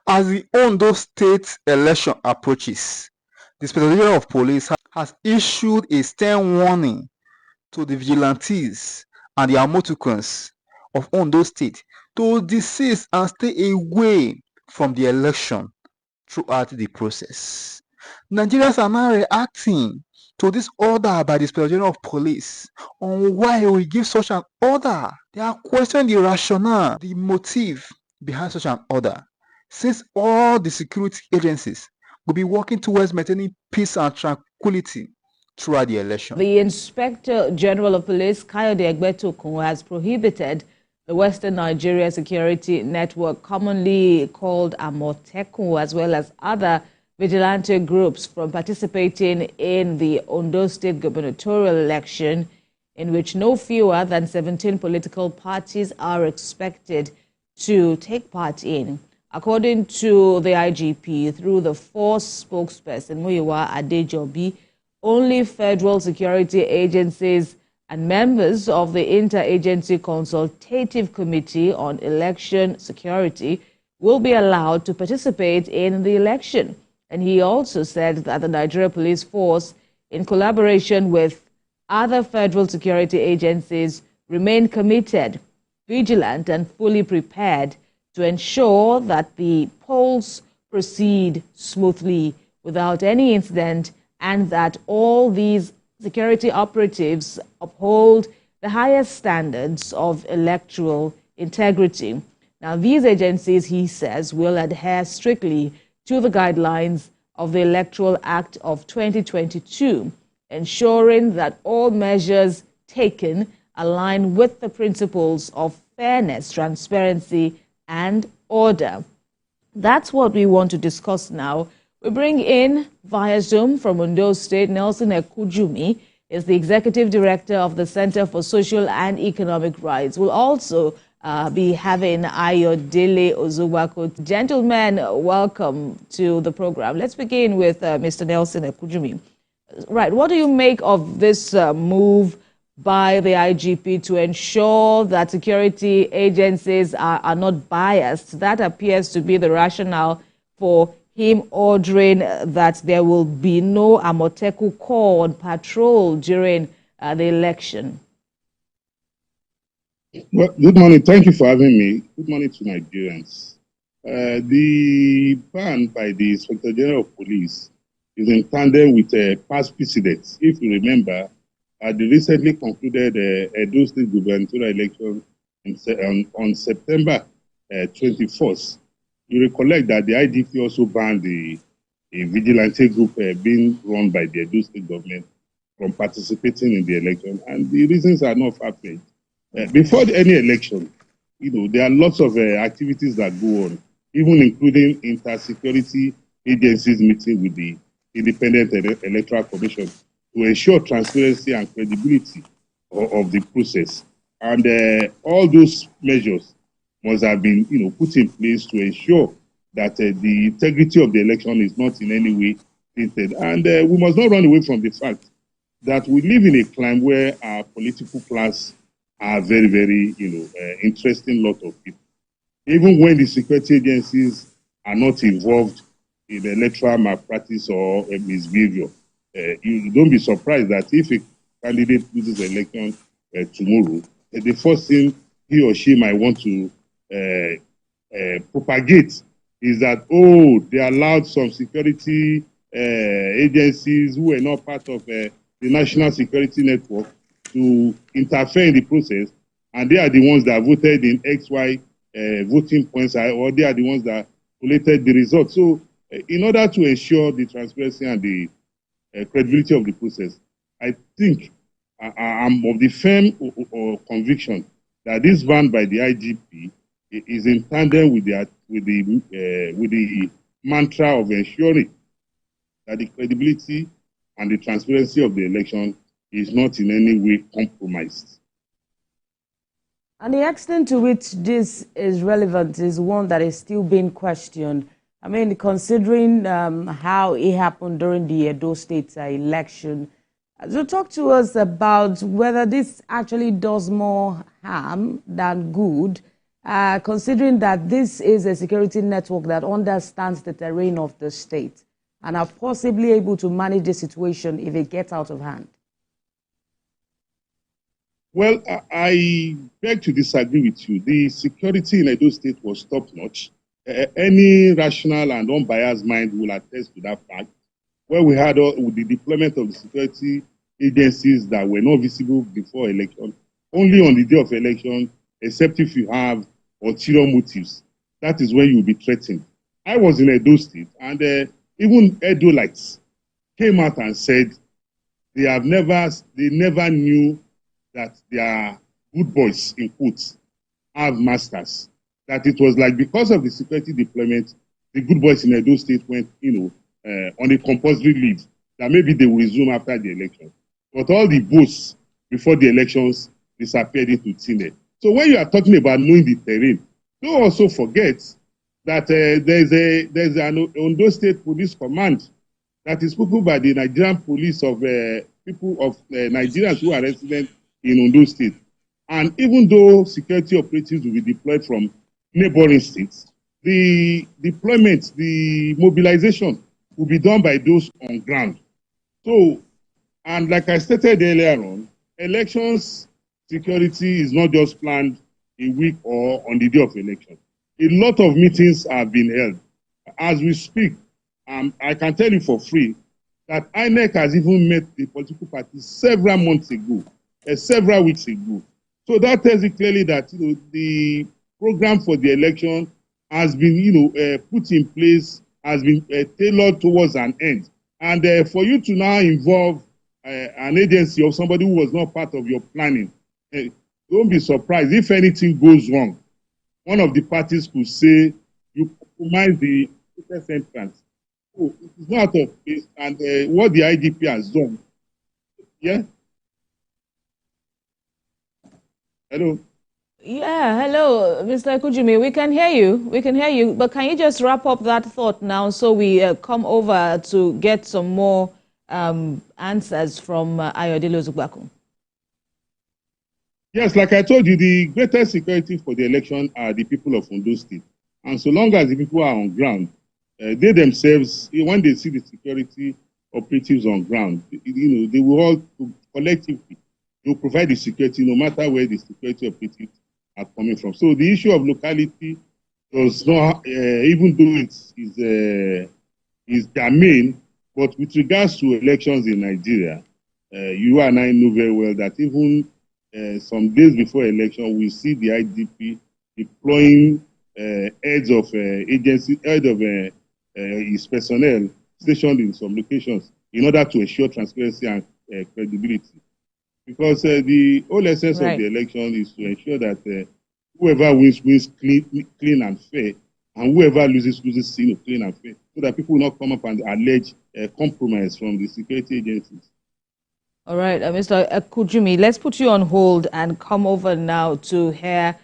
As the Ondo state election approaches, the Inspector General of Police has issued a stern warning to the Vigilantes and the Amotekuns of Ondo State to desist and stay away from the election throughout the process. Nigerians are now reacting to this order by the Inspector General of Police on why we give such an order. They are questioning the rationale, the motive behind such an order, since all the security agencies will be working towards maintaining peace and tranquility throughout the election. The Inspector General of Police, Kayode Egbetokun, has prohibited the Western Nigeria Security Network, commonly called Amotekun, as well as other vigilante groups from participating in the Ondo State gubernatorial election, in which no fewer than 17 political parties are expected to take part in. According to the IGP, through the force spokesperson, Muyiwa Adejobi, only federal security agencies and members of the Interagency Consultative Committee on Election Security will be allowed to participate in the election. And he also said that the Nigeria Police Force, in collaboration with other federal security agencies, remain committed, vigilant, and fully prepared to ensure that the polls proceed smoothly without any incident, and that all these security operatives uphold the highest standards of electoral integrity. Now, these agencies, he says, will adhere strictly to the guidelines of the Electoral Act of 2022, ensuring that all measures taken align with the principles of fairness, transparency, and order. That's what we want to discuss now. We bring in via Zoom from Ondo State, Nelson Ekujumi is the Executive Director of the Center for Social and Economic Rights. We'll also be having Ayodele Ozubako. Gentlemen, welcome to the program. Let's begin with Mr. Nelson Ekujumi. Right, what do you make of this move by the IGP to ensure that security agencies are not biased? That appears to be the rationale for him ordering that there will be no Amotekun corps on patrol during the election. Well, good morning. Thank you for having me. Good morning to Nigerians. The ban by the Inspector General of Police is in tandem with past precedents. If you remember, the recently concluded Edo State gubernatorial election on September 21st, you recollect that the IGP also banned a vigilante group being run by the Edo State government from participating in the election, and the reasons are not far-fetched. Before any election, there are lots of activities that go on, even including inter-security agencies meeting with the Independent Electoral Commission to ensure transparency and credibility of the process. And all those measures must have been, put in place to ensure that the integrity of the election is not in any way tainted. And we must not run away from the fact that we live in a climate where our political class are very, very, interesting lot of people. Even when the security agencies are not involved in electoral malpractice or misbehavior, you don't be surprised that if a candidate loses the election tomorrow, the first thing he or she might want to propagate is that, they allowed some security agencies who were not part of the national security network to interfere in the process, and they are the ones that voted in XY voting points, or they are the ones that collated the results. So, in order to ensure the transparency and the credibility of the process, I think I'm of the firm conviction that this ban by the IGP is in tandem with the mantra of ensuring that the credibility and the transparency of the election is not in any way compromised. And the extent to which this is relevant is one that is still being questioned. I mean, considering how it happened during the Edo State election. So talk to us about whether this actually does more harm than good, considering that this is a security network that understands the terrain of the state and are possibly able to manage the situation if it gets out of hand? Well, I beg to disagree with you. The security in Edo State was top-notch. Any rational and unbiased mind will attest to that fact. Where we had with the deployment of the security agencies that were not visible before election, only on the day of election, except if you have ulterior motives. That is when you will be threatened. I was in Edo State, and even Edolites came out and said they never knew that their good boys, in quotes, have masters. That it was like because of the security deployment, the good boys in Edo State went, on a compulsory leave, that maybe they will resume after the election. But all the boasts before the elections disappeared into thin air. So when you are talking about knowing the terrain, don't also forget that there's an Ondo State Police Command that is put by the Nigerian police of people of Nigerians who are resident in Ondo State. And even though security operatives will be deployed from neighboring states, the deployment, the mobilization will be done by those on ground. So, and like I stated earlier on, elections security is not just planned a week or on the day of election. A lot of meetings have been held. As we speak, I can tell you for free that INEC has even met the political parties several months ago, several weeks ago. So that tells you clearly that the program for the election has been put in place, has been tailored towards an end. And for you to now involve an agency or somebody who was not part of your planning, don't be surprised if anything goes wrong. One of the parties could say you compromise the protest entrance. So it is not out of place, and what the IGP has done. Yeah. Hello. Yeah, hello, Mr. Kujimi. We can hear you. We can hear you. But can you just wrap up that thought now so we come over to get some more answers from Ayodele Ozugbakum? Yes, like I told you, the greatest security for the election are the people of Ondo State. And so long as the people are on ground, they themselves, when they see the security operatives on ground, they will all collectively will provide the security no matter where the security operatives are coming from. So the issue of locality does not, even though is germane, but with regards to elections in Nigeria, you and I know very well that even some days before election, we see the IGP deploying heads of agency, head of his personnel stationed in some locations in order to ensure transparency and credibility. Because the whole essence of the election is to ensure that whoever wins clean and fair, and whoever loses clean and fair, so that people will not come up and allege compromise from the security agencies. All right, Mr. Kujimi, let's put you on hold and come over now to hear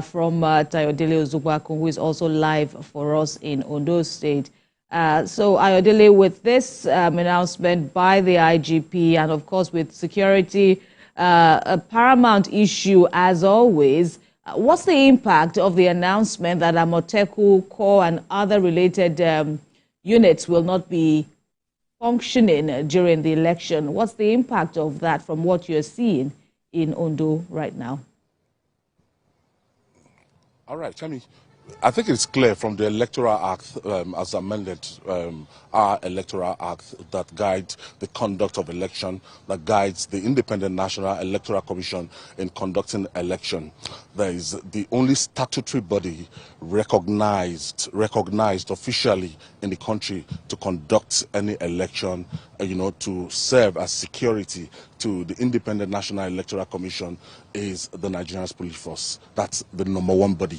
from Ayodele Ozugbakum, who is also live for us in Ondo State. So, Ayodele, with this announcement by the IGP and, of course, with security a paramount issue, as always, what's the impact of the announcement that Amotekun, Corps, and other related units will not be functioning during the election? What's the impact of that from what you're seeing in Ondo right now? All right, Chami, I think it's clear from the Electoral Act, as amended, our Electoral Act that guides the conduct of election, that guides the Independent National Electoral Commission in conducting election. There is the only statutory body recognized officially in the country to conduct any election, to serve as security to the Independent National Electoral Commission is the Nigerian Police Force. That's the #1 body.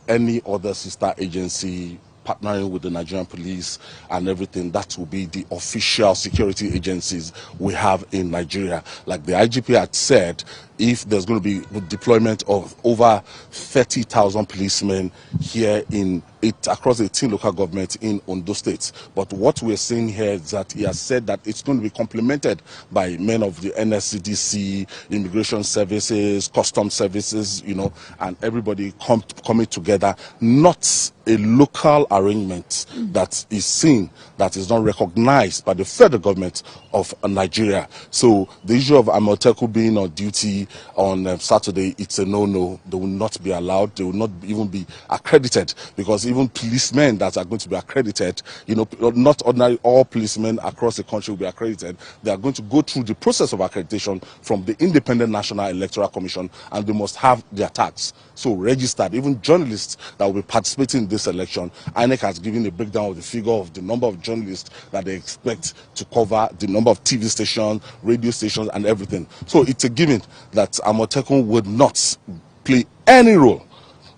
Any other sister agency partnering with the Nigerian police and everything, that will be the official security agencies we have in Nigeria. Like the IGP had said, if there's going to be deployment of over 30,000 policemen here in across 18 local governments in Ondo State. But what we're saying here is that he has said that it's going to be complemented by men of the NSCDC, Immigration Services, Customs Services, and everybody coming together, not a local arrangement that is seen, that is not recognized by the federal government of Nigeria. So the issue of Amotekun being on duty on Saturday, it's a no-no. They will not be allowed. They will not even be accredited, because even policemen that are going to be accredited, not ordinary, all policemen across the country will be accredited. They are going to go through the process of accreditation from the Independent National Electoral Commission, and they must have their tags. So registered, even journalists that will be participating in this election, INEC has given a breakdown of the figure of the number of journalists that they expect to cover, the number of TV stations, radio stations, and everything. So it's a given that Amotekun would not play any role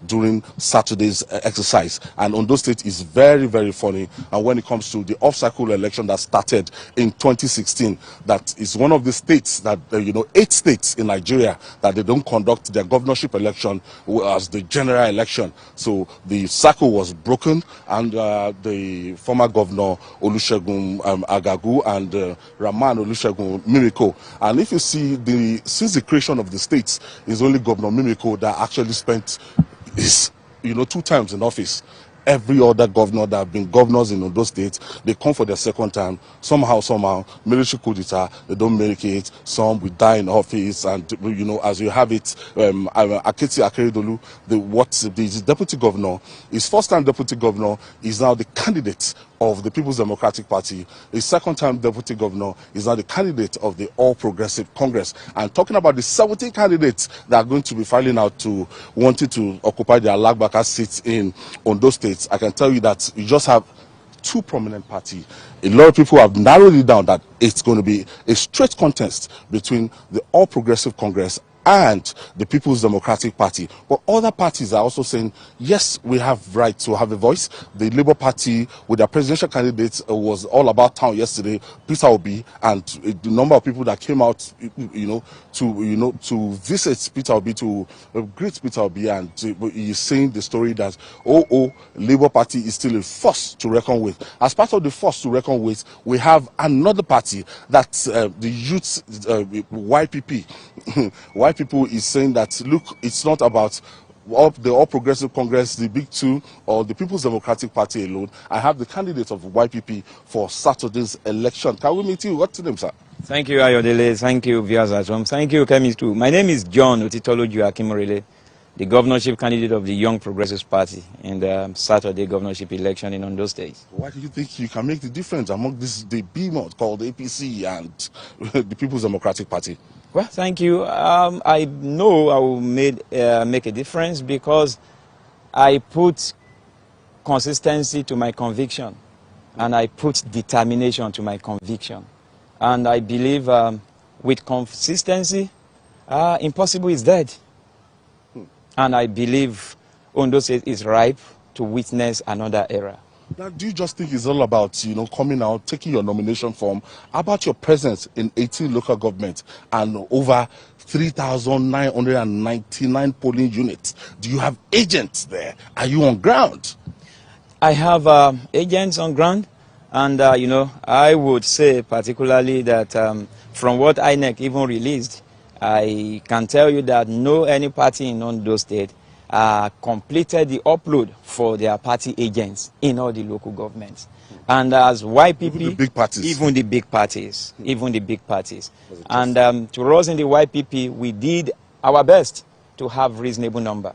during Saturday's exercise. And Ondo State is very, very funny. And when it comes to the off-cycle election that started in 2016, that is one of the states that, 8 states in Nigeria that they don't conduct their governorship election as the general election. So the cycle was broken, and the former governor Olusegun Agagu and Rahman Olusegun Mimiko. And if you see, since the creation of the states, it's only Governor Mimiko that actually spent 2 times in office. Every other governor that have been governors in Ondo State, they come for their second time. Somehow, military coup d'etat, they don't make it. Some will die in office, and as you have it, Aketi Akeredolu, the deputy governor, his first-time deputy governor, is now the candidate of the People's Democratic Party. The second-time deputy governor is now the candidate of the All Progressive Congress. And talking about the 17 candidates that are going to be filing out to wanting to occupy their Alagbaka seats in Ondo State, I can tell you that you just have 2 prominent parties. A lot of people have narrowed it down that it's going to be a straight contest between the All Progressive Congress and the People's Democratic Party. But other parties are also saying, yes, we have right to have a voice. The Labour Party, with their presidential candidate, was all about town yesterday, Peter Obi, and the number of people that came out, to visit Peter Obi, to greet Peter Obi, and he's saying the story that, Labour Party is still a force to reckon with. As part of the force to reckon with, we have another party that the youth, YPP. YPP is saying that, look, it's not about the All Progressive Congress, the Big Two, or the People's Democratic Party alone. I have the candidate of YPP for Saturday's election. Can we meet you? What's your name, sir? Thank you, Ayodele. Thank you, viewers at home. Thank you, Kemi too. My name is John Otitoloju Akimorele, the governorship candidate of the Young Progressive Party in the Saturday governorship election in Ondo State. Why do you think you can make the difference among the behemoth called APC and the People's Democratic Party? Well, thank you. I know I will make a difference because I put consistency to my conviction, and I put determination to my conviction. And I believe with consistency, impossible is dead. And I believe Ondo State is ripe to witness another era. Now, do you just think it's all about, coming out, taking your nomination form, about your presence in 18 local governments and over 3,999 polling units? Do you have agents there? Are you on ground? I have agents on ground, and, I would say particularly that from what INEC even released, I can tell you that no any party in Ondo State completed the upload for their party agents in all the local governments. And as YPP, even the big parties. Even the big parties. And to us in the YPP, we did our best to have reasonable number.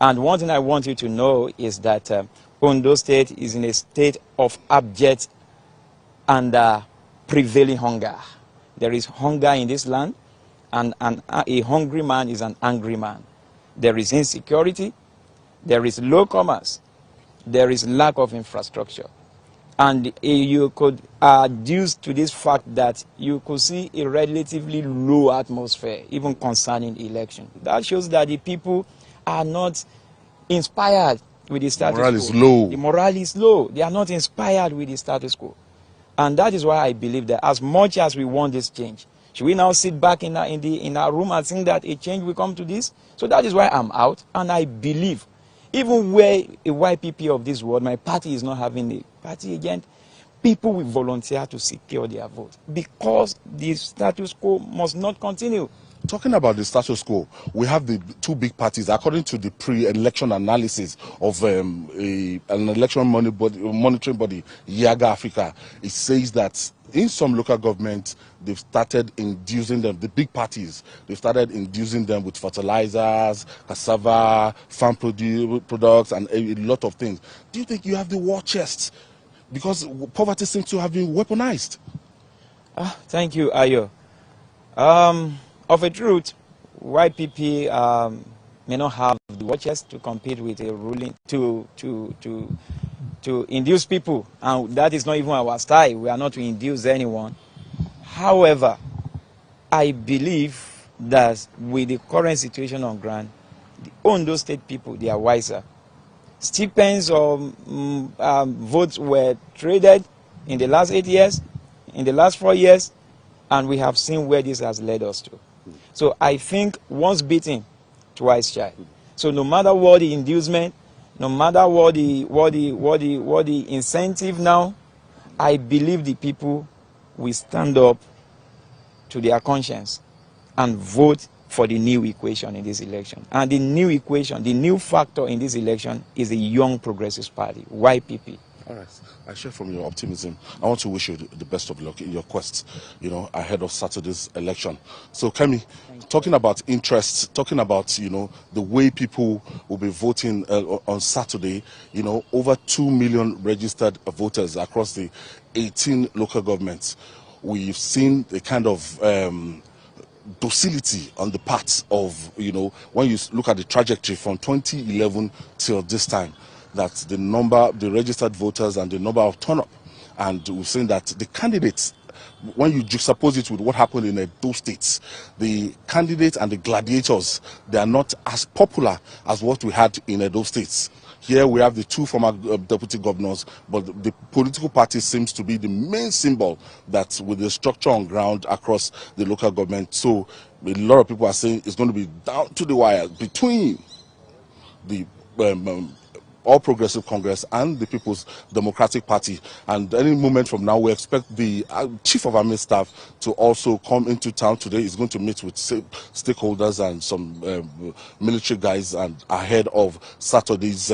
And one thing I want you to know is that Ondo State is in a state of abject and prevailing hunger. There is hunger in this land, and a hungry man is an angry man. There is insecurity, there is low commerce, there is lack of infrastructure. And you could adduce to this fact that you could see a relatively low atmosphere, even concerning election. That shows that the people are not inspired with the status quo. The morale is low. The morale is low. They are not inspired with the status quo. And that is why I believe that as much as we want this change, should we now sit back in our room and think that a change will come to this? So that is why I'm out, and I believe Even where a YPP of this world, my party is not having a party agent, people will volunteer to secure their vote because the status quo must not continue. Talking about the status quo, we have the two big parties. According to the pre-election analysis of an election monitoring body, Yaga Africa, it says that in some local governments, they've started inducing them, the big parties, they've started inducing them with fertilizers, cassava, farm products, and a lot of things. Do you think you have the war chest? Because poverty seems to have been weaponized. Thank you, Ayo. Of a truth, YPP may not have the war chest to compete with a ruling, to induce people, and that is not even our style. We are not to induce anyone. However, I believe that with the current situation on ground, the Ondo State people, they are wiser. Stipends or votes were traded in the last 8 years, in the last 4 years, and we have seen where this has led us to. So I think once beaten, twice shy. So no matter what the inducement, no matter what the incentive now, I believe the people will stand up to their conscience and vote for the new equation in this election. And the new equation, the new factor in this election is the Young Progressive Party, YPP. All right. I share from your optimism. I want to wish you the best of luck in your quest, ahead of Saturday's election. So, Kemi, talking about interests, talking about, the way people will be voting on Saturday, over 2 million registered voters across the 18 local governments. We've seen the kind of docility on the part of, when you look at the trajectory from 2011 till this time, that the registered voters and the number of turn-up, and we've seen that the candidates, when you juxtapose it with what happened in those states, the candidates and the gladiators, they are not as popular as what we had in those states. Here we have the two former deputy governors, but the political party seems to be the main symbol that with the structure on ground across the local government. So a lot of people are saying it's going to be down to the wire between the All Progressive Congress and the People's Democratic Party. And any moment from now, we expect the Chief of Army Staff to also come into town today. He's going to meet with stakeholders and some military guys and ahead of Saturday's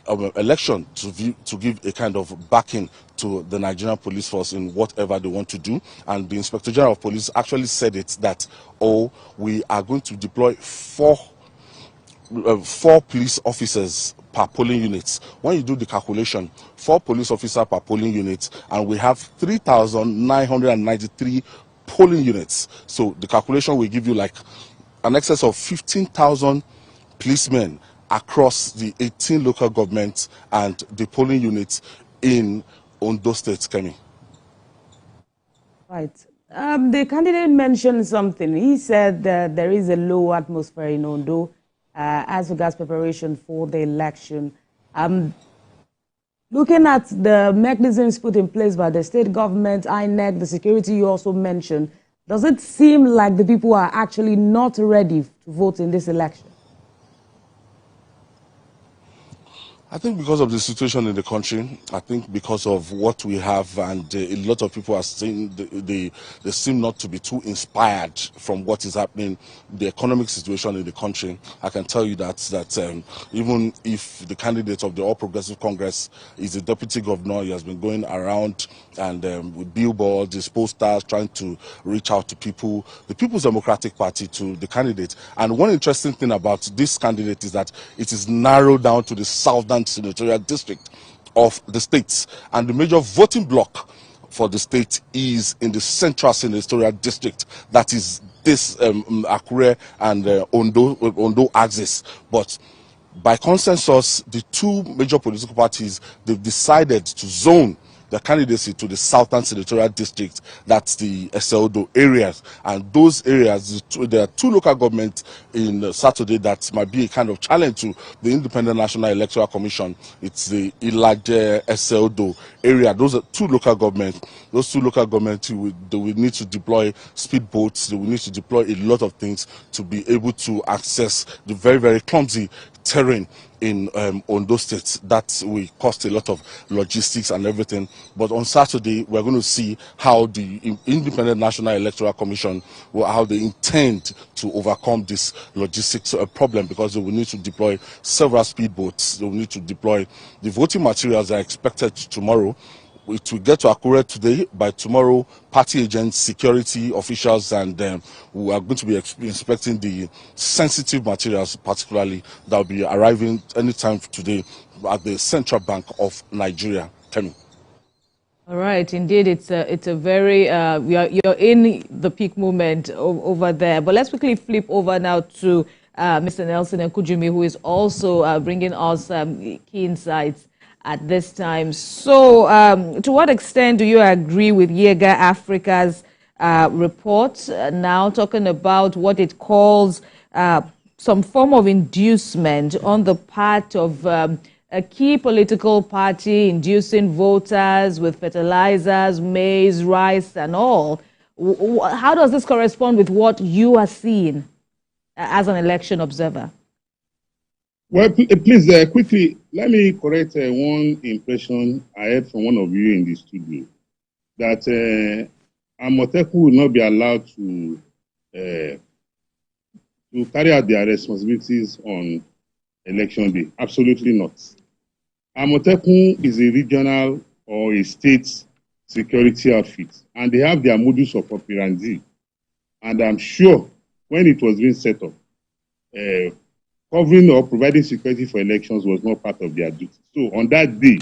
election to give a kind of backing to the Nigerian police force in whatever they want to do. And the Inspector General of Police actually said it that, we are going to deploy four police officers per polling unit. When you do the calculation, 4 police officers per polling unit, and we have 3,993 polling units. So the calculation will give you like an excess of 15,000 policemen across the 18 local governments and the polling units in Ondo State, Kemi. Right. The candidate mentioned something. He said that there is a low atmosphere in Ondo as regards preparation for the election. Looking at the mechanisms put in place by the state government, INEC, the security you also mentioned, does it seem like the people are actually not ready to vote in this election? I think because of the situation in the country, I think because of what we have, and a lot of people are saying they seem not to be too inspired from what is happening, the economic situation in the country. I can tell you that even if the candidate of the All Progressive Congress is a deputy governor, he has been going around and with billboards, his posters, trying to reach out to people, the People's Democratic Party, to the candidate. And one interesting thing about this candidate is that it is narrowed down to the southern senatorial district of the states, and the major voting bloc for the state is in the central senatorial district, that is this Akure and Ondo axis. But by consensus, the two major political parties, they've decided to zone the candidacy to the southern senatorial district, that's the Ondo areas. And those areas, there are 2 local governments in Saturday that might be a kind of challenge to the Independent National Electoral Commission. It's the Ilaje Ondo area. Those are 2 local governments. Those 2 local governments, they will need to deploy speedboats, they will need to deploy a lot of things to be able to access the very, very clumsy terrain in Ondo State. That will cost a lot of logistics and everything. But on Saturday, we're going to see how the Independent National Electoral Commission, how they intend to overcome this logistics problem, because they will need to deploy several speedboats. They will need to deploy the voting materials that are expected tomorrow. It will get to Akure today. By tomorrow, party agents, security officials, and we are going to be inspecting the sensitive materials, particularly that will be arriving anytime today at the Central Bank of Nigeria. Tell me. All right, indeed, it's a very you're in the peak moment over there. But let's quickly flip over now to Mr. Nelson Kujumi, who is also bringing us key insights at this time. So, to what extent do you agree with Yega Africa's report now talking about what it calls some form of inducement on the part of a key political party inducing voters with fertilizers, maize, rice, and all? How does this correspond with what you are seeing as an election observer? Well, please, quickly, let me correct one impression I heard from one of you in the studio, that Amotekun will not be allowed to carry out their responsibilities on election day. Absolutely not. Amotekun is a regional or a state security outfit, and they have their modus of operandi. And I'm sure when it was being set up, covering or providing security for elections was not part of their duty. So on that day,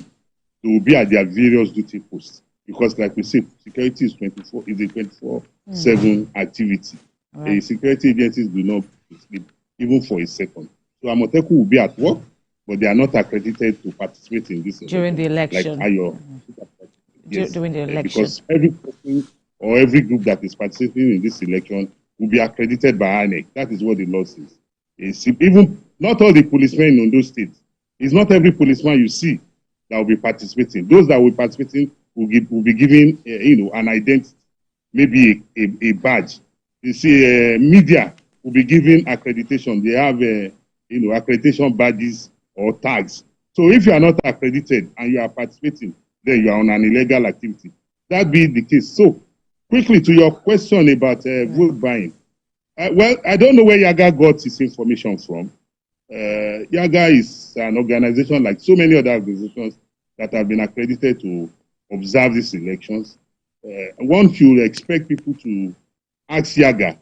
they will be at their various duty posts, because, like we said, security is a 24/7 activity. Right. Security agencies do not sleep even for a second. So Amotekun will be at work, but they are not accredited to participate in this during the election. Like Ayo. Yes, during the election, because every person or every group that is participating in this election will be accredited by INEC. That is what the law says. Even not all the policemen in Ondo State. It's not every policeman you see that will be participating. Those that will be participating will be given, an identity, maybe a badge. You see, media will be given accreditation. They have, accreditation badges or tags. So if you are not accredited and you are participating, then you are on an illegal activity. That be the case. So quickly to your question about vote buying. Well, I don't know where Yaga got his information from. Yaga is an organization like so many other organizations that have been accredited to observe these elections. One should expect people to ask Yaga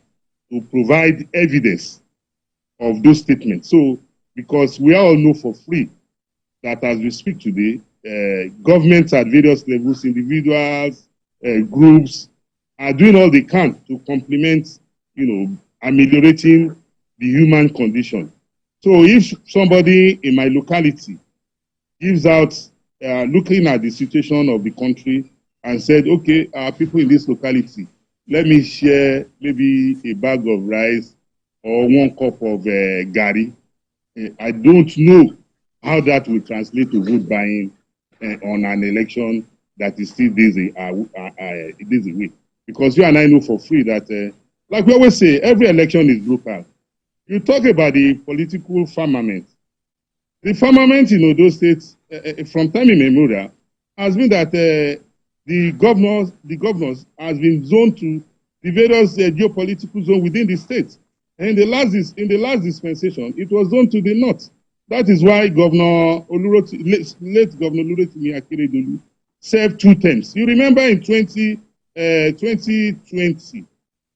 to provide evidence of those statements. So, because we all know for free that as we speak today, governments at various levels, individuals, groups, are doing all they can to complement, ameliorating the human condition. So if somebody in my locality gives out, looking at the situation of the country and said, okay, people in this locality, let me share maybe a bag of rice or 1 cup of gari, I don't know how that will translate to vote buying on an election that is still days away. Because you and I know for free that, like we always say, every election is local. You talk about the political firmament. The firmament in Ondo State, from time immemorial, has been that the governors has been zoned to the various geopolitical zone within the state. And in the last dispensation, it was zoned to the north. That is why late Governor Olurotimi Akeredolu served 2 terms. You remember in 2020,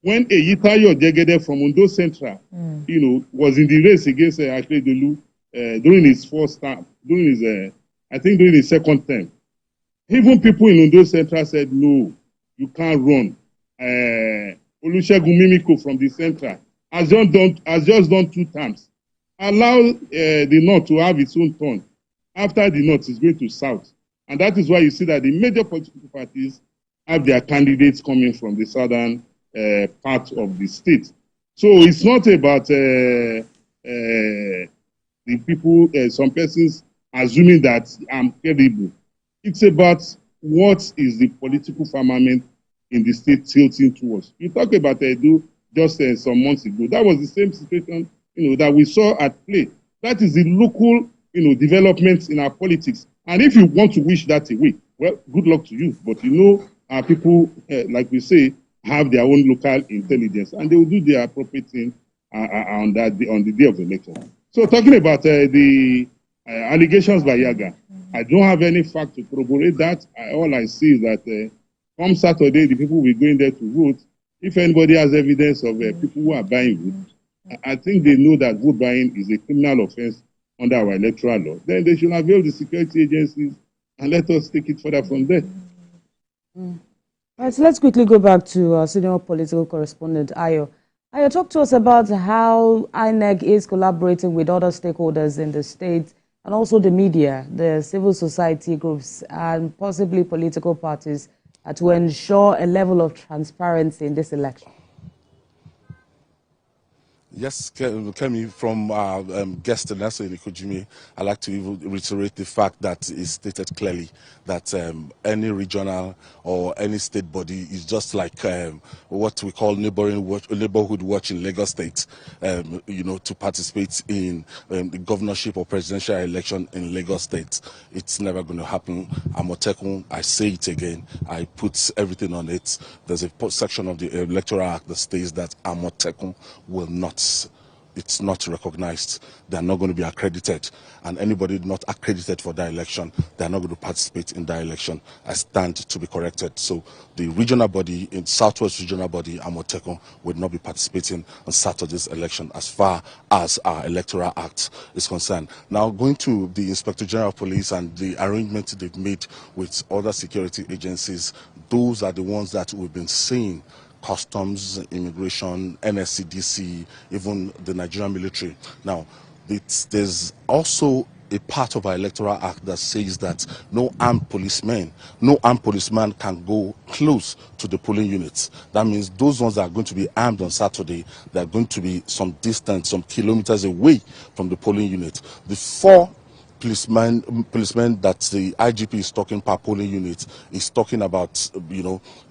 when Eyitayo Jegede from Ondo Central, was in the race against Akeredolu during his first term, during his second term. Even people in Ondo Central said, no, you can't run. Olusegun Mimiko from the Central has just done 2 terms. Allow the North to have its own turn. After the North is going to South. And that is why you see that the major political parties have their candidates coming from the southern part of the state. So it's not about the people, some persons assuming that I'm credible. It's about what is the political firmament in the state tilting towards. You talk about Edo just some months ago. That was the same situation, that we saw at play. That is the local, developments in our politics. And if you want to wish that away, well, good luck to you. But our people, like we say, have their own local intelligence, and they will do the appropriate thing on the day of the election. So, talking about the allegations by Yaga, I don't have any fact to corroborate that. All I see is that come Saturday, the people will be going there to vote. If anybody has evidence of people who are buying vote, I think they know that vote buying is a criminal offense under our electoral law. Then they should avail the security agencies and let us take it further from there. All right, so let's quickly go back to our senior political correspondent, Ayo. Ayo, talk to us about how INEC is collaborating with other stakeholders in the state and also the media, the civil society groups, and possibly political parties to ensure a level of transparency in this election. Yes, Kemi, from our guest, Nelson Nikojimi, I'd like to even reiterate the fact that it's stated clearly that any regional or any state body is just like what we call neighborhood watch in Lagos State, to participate in the governorship or presidential election in Lagos State. It's never going to happen. Amotekun, I say it again, I put everything on it. There's a section of the Electoral Act that states that Amotekun will not, it's not recognized. They're not going to be accredited, and anybody not accredited for that election, they're not going to participate in that election. I stand to be corrected. So the regional body, in Southwest regional body, Amotekun, will not be participating in Saturday's election as far as our Electoral Act is concerned. Now, going to the Inspector General of Police and the arrangements they've made with other security agencies, those are the ones that we've been seeing. Customs, immigration, NSCDC, even the Nigerian military. Now, there's also a part of our Electoral Act that says that no armed policeman can go close to the polling units. That means those ones that are going to be armed on Saturday, they're going to be some distance, some kilometers away from the polling unit. The four policemen that the IGP is talking per polling unit is talking about,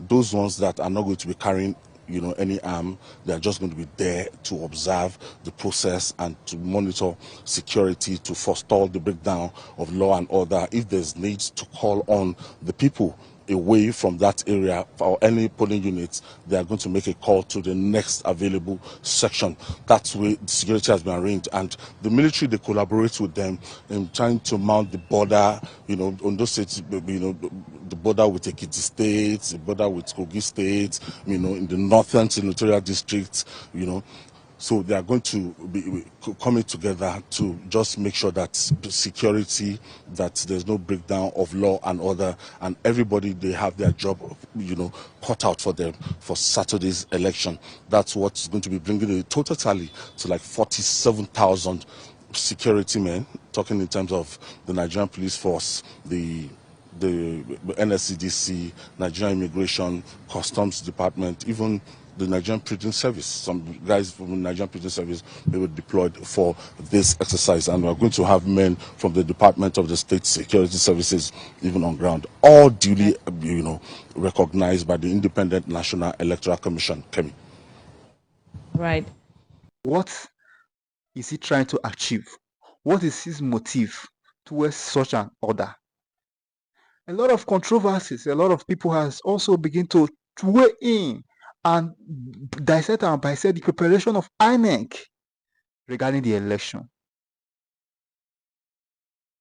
those ones that are not going to be carrying, any arm. They are just going to be there to observe the process and to monitor security, to forestall the breakdown of law and order. If there's need to call on the people away from that area or any polling units, they are going to make a call to the next available section. That's where the security has been arranged, and the military, they collaborate with them in trying to mount the border, Ondo State, the border with Ekiti State, the border with Kogi State, in the northern senatorial districts, So they are going to be coming together to just make sure that security, that there's no breakdown of law and order, and everybody, they have their job, cut out for them for Saturday's election. That's what's going to be bringing the total tally to like 47,000 security men, talking in terms of the Nigerian police force, the NSCDC, Nigerian Immigration, Customs Department, even the Nigerian Prison Service. Some guys from the Nigerian Prison Service, they were deployed for this exercise, and we're going to have men from the Department of the State Security Services even on ground, all duly, recognized by the Independent National Electoral Commission. Kemi. Right. What is he trying to achieve? What is his motive towards such an order? A lot of controversies, a lot of people has also begun to weigh in and dissect and bisect the preparation of INEC regarding the election.